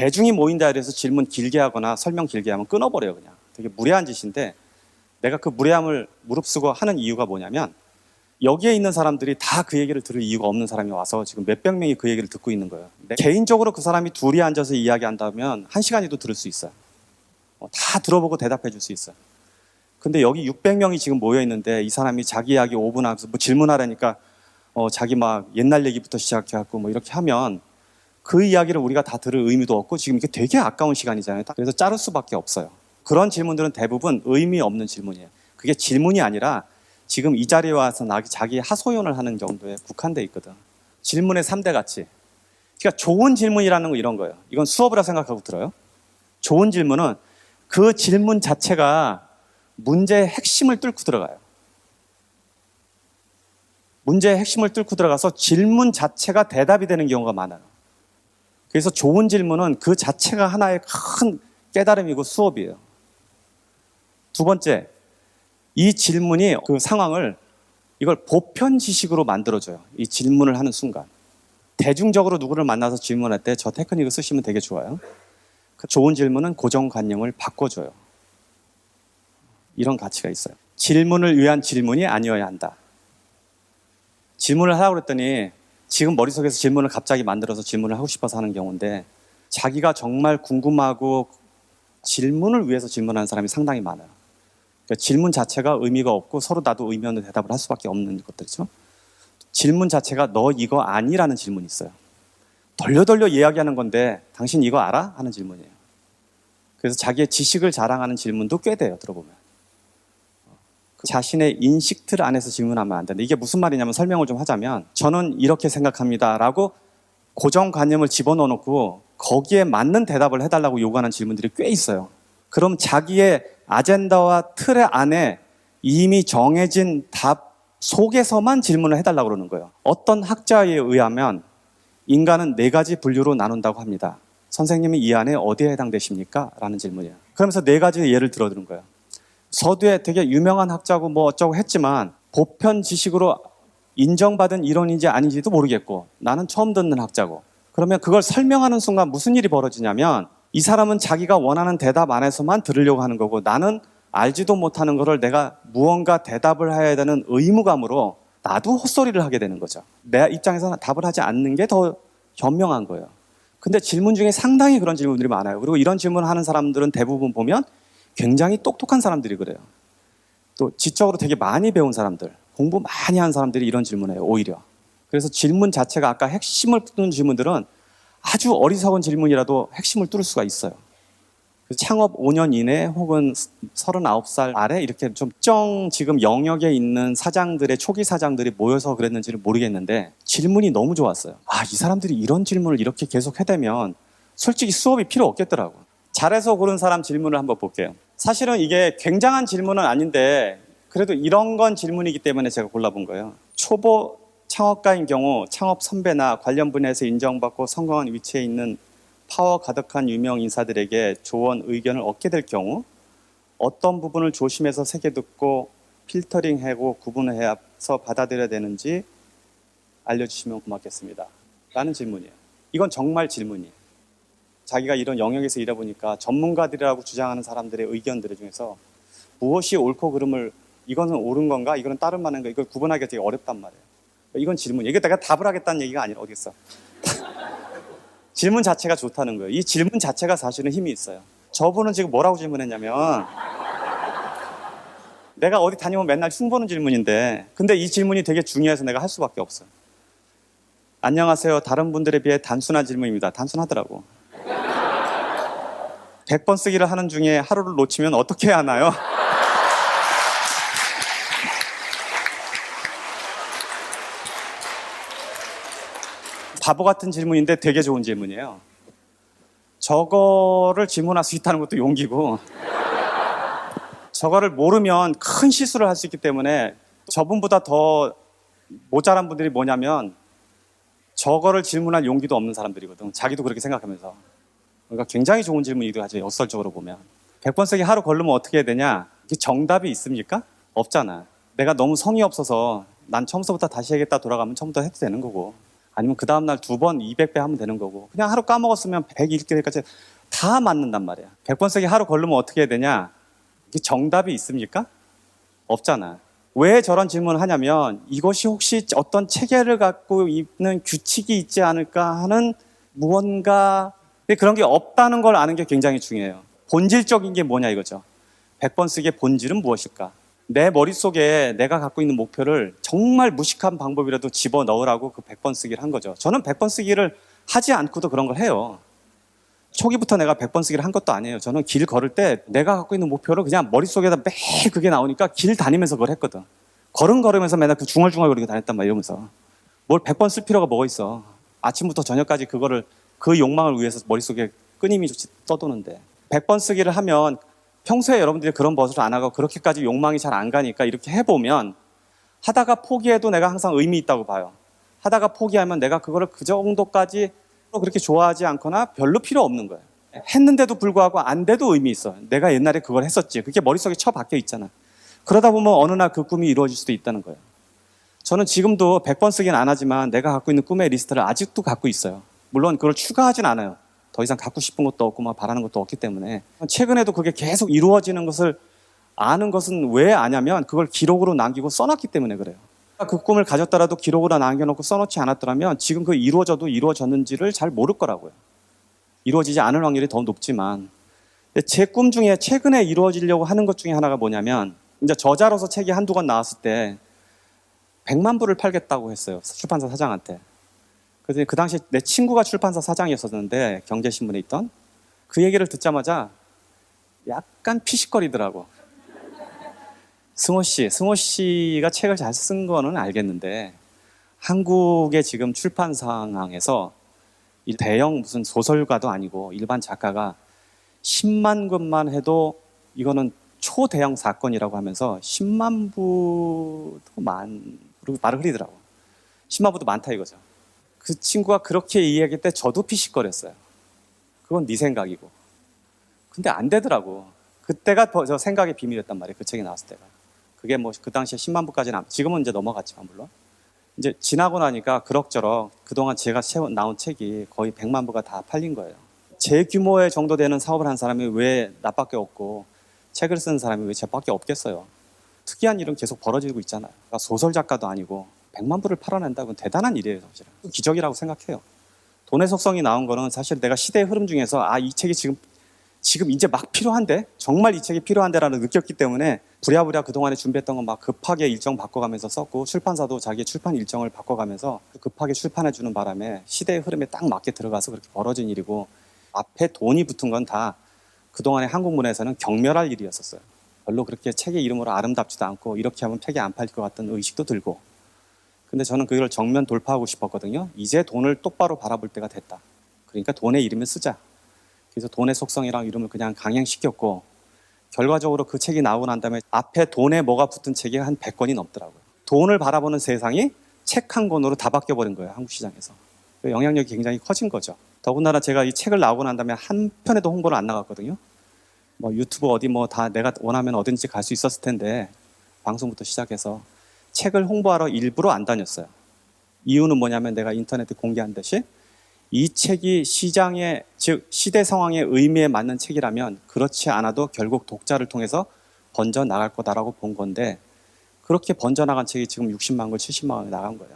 대중이 모인다 해서 질문 길게 하거나 설명 길게 하면 끊어버려요. 그냥 되게 무례한 짓인데, 내가 그 무례함을 무릅쓰고 하는 이유가 뭐냐면, 여기에 있는 사람들이 다 그 얘기를 들을 이유가 없는 사람이 와서 지금 몇백 명이 그 얘기를 듣고 있는 거예요. 개인적으로 그 사람이 둘이 앉아서 이야기한다면 1시간이도 들을 수 있어요. 다 들어보고 대답해 줄 수 있어요. 근데 여기 600명이 지금 모여 있는데 이 사람이 자기 이야기 5분 하면서 뭐 질문하라니까 자기 막 옛날 얘기부터 시작해갖고 뭐 이렇게 하면 그 이야기를 우리가 다 들을 의미도 없고 지금 이게 되게 아까운 시간이잖아요. 그래서 자를 수밖에 없어요. 그런 질문들은 대부분 의미 없는 질문이에요. 그게 질문이 아니라 지금 이 자리에 와서 자기 하소연을 하는 정도에 국한돼 있거든. 질문의 3대 가치. 그러니까 좋은 질문이라는 건 이런 거예요. 이건 수업이라 생각하고 들어요. 좋은 질문은 그 질문 자체가 문제의 핵심을 뚫고 들어가요. 문제의 핵심을 뚫고 들어가서 질문 자체가 대답이 되는 경우가 많아요. 그래서 좋은 질문은 그 자체가 하나의 큰 깨달음이고 수업이에요. 두 번째, 이 질문이 그 상황을 이걸 보편 지식으로 만들어줘요. 이 질문을 하는 순간. 대중적으로 누구를 만나서 질문할 때 저 테크닉을 쓰시면 되게 좋아요. 그 좋은 질문은 고정관념을 바꿔줘요. 이런 가치가 있어요. 질문을 위한 질문이 아니어야 한다. 질문을 하라고 그랬더니 지금 머릿속에서 질문을 갑자기 만들어서 질문을 하고 싶어서 하는 경우인데, 자기가 정말 궁금하고 질문을 위해서 질문하는 사람이 상당히 많아요. 그러니까 질문 자체가 의미가 없고 서로 나도 의미 없는 대답을 할 수밖에 없는 것들이죠. 질문 자체가 너 이거 아니라는 질문이 있어요. 돌려 이야기하는 건데 당신 이거 알아? 하는 질문이에요. 그래서 자기의 지식을 자랑하는 질문도 꽤 돼요. 들어보면. 자신의 인식틀 안에서 질문하면 안 된다. 이게 무슨 말이냐면, 설명을 좀 하자면, 저는 이렇게 생각합니다 라고 고정관념을 집어넣어놓고 거기에 맞는 대답을 해달라고 요구하는 질문들이 꽤 있어요. 그럼 자기의 아젠다와 틀 안에 이미 정해진 답 속에서만 질문을 해달라고 그러는 거예요. 어떤 학자에 의하면 인간은 4가지 분류로 나눈다고 합니다. 선생님이 이 안에 어디에 해당되십니까? 라는 질문이에요. 그러면서 4가지 예를 들어드는 거예요. 서두에 되게 유명한 학자고 뭐 어쩌고 했지만 보편 지식으로 인정받은 이론인지 아닌지도 모르겠고, 나는 처음 듣는 학자고. 그러면 그걸 설명하는 순간 무슨 일이 벌어지냐면, 이 사람은 자기가 원하는 대답 안에서만 들으려고 하는 거고, 나는 알지도 못하는 거를 내가 무언가 대답을 해야 되는 의무감으로 나도 헛소리를 하게 되는 거죠. 내 입장에서는 답을 하지 않는 게 더 현명한 거예요. 근데 질문 중에 상당히 그런 질문들이 많아요. 그리고 이런 질문을 하는 사람들은 대부분 보면 굉장히 똑똑한 사람들이 그래요. 또 지적으로 되게 많이 배운 사람들, 공부 많이 한 사람들이 이런 질문을 해요, 오히려. 그래서 질문 자체가 아까 핵심을 뚫는 질문들은 아주 어리석은 질문이라도 핵심을 뚫을 수가 있어요. 창업 5년 이내 혹은 39살 아래 이렇게 좀 지금 영역에 있는 사장들의 초기 사장들이 모여서 그랬는지는 모르겠는데 질문이 너무 좋았어요. 이 사람들이 이런 질문을 이렇게 계속 해대면 솔직히 수업이 필요 없겠더라고. 잘해서 고른 사람 질문을 한번 볼게요. 사실은 이게 굉장한 질문은 아닌데 그래도 이런 건 질문이기 때문에 제가 골라본 거예요. 초보 창업가인 경우 창업 선배나 관련 분야에서 인정받고 성공한 위치에 있는 파워 가득한 유명 인사들에게 조언, 의견을 얻게 될 경우 어떤 부분을 조심해서 새겨 듣고 필터링하고 구분해서 받아들여야 되는지 알려주시면 고맙겠습니다. 라는 질문이에요. 이건 정말 질문이에요. 자기가 이런 영역에서 일해보니까 전문가들이라고 주장하는 사람들의 의견들 중에서 무엇이 옳고 그름을, 이거는 옳은 건가, 이거는 따른 말인가, 이걸 구분하기가 되게 어렵단 말이에요. 이건 질문이에요. 이게 내가 답을 하겠다는 얘기가 아니라 어디겠어. 질문 자체가 좋다는 거예요. 이 질문 자체가 사실은 힘이 있어요. 저분은 지금 뭐라고 질문했냐면, 내가 어디 다니면 맨날 흉보는 질문인데, 근데 이 질문이 되게 중요해서 내가 할 수밖에 없어요. 안녕하세요. 다른 분들에 비해 단순한 질문입니다. 단순하더라고. 100번 쓰기를 하는 중에 하루를 놓치면 어떻게 해야 하나요? 바보 같은 질문인데 되게 좋은 질문이에요. 저거를 질문할 수 있다는 것도 용기고, 저거를 모르면 큰 실수를 할 수 있기 때문에, 저분보다 더 모자란 분들이 뭐냐면 저거를 질문할 용기도 없는 사람들이거든. 자기도 그렇게 생각하면서. 그러니까 굉장히 좋은 질문이기도 하죠. 역설적으로 보면. 100번 쓰기 하루 걸르면 어떻게 해야 되냐? 이게 정답이 있습니까? 없잖아. 내가 너무 성의 없어서 난 처음부터 다시 해야겠다 돌아가면 처음부터 해도 되는 거고. 아니면 그 다음날 2번 200배 하면 되는 거고, 그냥 하루 까먹었으면 101개까지 다 맞는단 말이야. 100번 쓰기 하루 걸르면 어떻게 해야 되냐? 이게 정답이 있습니까? 없잖아. 왜 저런 질문을 하냐면 이것이 혹시 어떤 체계를 갖고 있는 규칙이 있지 않을까 하는 무언가, 그런 게 없다는 걸 아는 게 굉장히 중요해요. 본질적인 게 뭐냐 이거죠. 100번 쓰기의 본질은 무엇일까? 내 머릿속에 내가 갖고 있는 목표를 정말 무식한 방법이라도 집어넣으라고 그 100번 쓰기를 한 거죠. 저는 100번 쓰기를 하지 않고도 그런 걸 해요. 초기부터 내가 100번 쓰기를 한 것도 아니에요. 저는 길 걸을 때 내가 갖고 있는 목표를 그냥 머릿속에다 매일 그게 나오니까 길 다니면서 그걸 했거든. 걸으면서 맨날 그 중얼중얼거리고 다녔단 말이야, 이러면서. 뭘 100번 쓸 필요가 뭐가 있어. 아침부터 저녁까지 그 욕망을 위해서 머릿속에 끊임없이 떠도는데. 100번 쓰기를 하면 평소에 여러분들이 그런 버릇을 안 하고 그렇게까지 욕망이 잘 안 가니까 이렇게 해보면 하다가 포기해도 내가 항상 의미 있다고 봐요. 하다가 포기하면 내가 그거를 그 정도까지 그렇게 좋아하지 않거나 별로 필요 없는 거예요. 했는데도 불구하고 안 돼도 의미 있어. 내가 옛날에 그걸 했었지. 그게 머릿속에 처박혀 있잖아. 그러다 보면 어느 날 그 꿈이 이루어질 수도 있다는 거예요. 저는 지금도 100번 쓰긴 안 하지만 내가 갖고 있는 꿈의 리스트를 아직도 갖고 있어요. 물론 그걸 추가하진 않아요. 더 이상 갖고 싶은 것도 없고 막 바라는 것도 없기 때문에. 최근에도 그게 계속 이루어지는 것을 아는 것은 왜 아냐면 그걸 기록으로 남기고 써놨기 때문에 그래요. 그 꿈을 가졌더라도 기록으로 남겨놓고 써놓지 않았더라면 지금 그 이루어져도 이루어졌는지를 잘 모를 거라고요. 이루어지지 않을 확률이 더 높지만. 제 꿈 중에 최근에 이루어지려고 하는 것 중에 하나가 뭐냐면 이제 저자로서 책이 한두 권 나왔을 때 100만 부를 팔겠다고 했어요. 출판사 사장한테. 그래서 그 당시 내 친구가 출판사 사장이었었는데 경제신문에 있던 그 얘기를 듣자마자 약간 피식거리더라고. 승호 씨가 책을 잘 쓴 거는 알겠는데 한국의 지금 출판 상황에서 이 대형 무슨 소설가도 아니고 일반 작가가 10만 권만 해도 이거는 초대형 사건이라고 하면서 10만 부도 그리고 말을 흐리더라고. 10만 부도 많다 이거죠. 그 친구가 그렇게 이야기할 때 저도 피식거렸어요. 그건 네 생각이고. 근데 안 되더라고. 그때가 저 생각의 비밀이었단 말이에요. 그 책이 나왔을 때가. 그게 뭐 그 당시에 10만 부까지는 지금은 이제 넘어갔지만 물론 이제 지나고 나니까 그럭저럭 그동안 제가 나온 책이 거의 100만 부가 다 팔린 거예요. 제 규모의 정도 되는 사업을 한 사람이 왜 나밖에 없고 책을 쓰는 사람이 왜 저밖에 없겠어요. 특이한 일은 계속 벌어지고 있잖아요. 그러니까 소설 작가도 아니고 100만 부를 팔아낸다고는 대단한 일이에요. 사실은. 기적이라고 생각해요. 돈의 속성이 나온 거는 사실 내가 시대의 흐름 중에서 이 책이 지금 이제 막 필요한데 정말 이 책이 필요한데라는 느꼈기 때문에 부랴부랴 그동안에 준비했던 건 막 급하게 일정 바꿔가면서 썼고 출판사도 자기 출판 일정을 바꿔가면서 급하게 출판해주는 바람에 시대의 흐름에 딱 맞게 들어가서 그렇게 벌어진 일이고 앞에 돈이 붙은 건 다 그동안에 한국 문화에서는 경멸할 일이었었어요. 별로 그렇게 책의 이름으로 아름답지도 않고 이렇게 하면 책이 안 팔릴 것 같은 의식도 들고 근데 저는 그걸 정면 돌파하고 싶었거든요. 이제 돈을 똑바로 바라볼 때가 됐다. 그러니까 돈의 이름을 쓰자. 그래서 돈의 속성이랑 이름을 그냥 강행시켰고 결과적으로 그 책이 나오고 난 다음에 앞에 돈에 뭐가 붙은 책이 한 100권이 넘더라고요. 돈을 바라보는 세상이 책 한 권으로 다 바뀌어버린 거예요. 한국 시장에서. 영향력이 굉장히 커진 거죠. 더군다나 제가 이 책을 나오고 난 다음에 한 편에도 홍보를 안 나갔거든요. 뭐 유튜브 어디 뭐 다 내가 원하면 어딘지 갈 수 있었을 텐데 방송부터 시작해서 책을 홍보하러 일부러 안 다녔어요. 이유는 뭐냐면 내가 인터넷에 공개한 듯이 이 책이 시장의 즉 시대 상황의 의미에 맞는 책이라면 그렇지 않아도 결국 독자를 통해서 번져 나갈 거다라고 본 건데 그렇게 번져 나간 책이 지금 60만 권, 70만 권이 나간 거예요.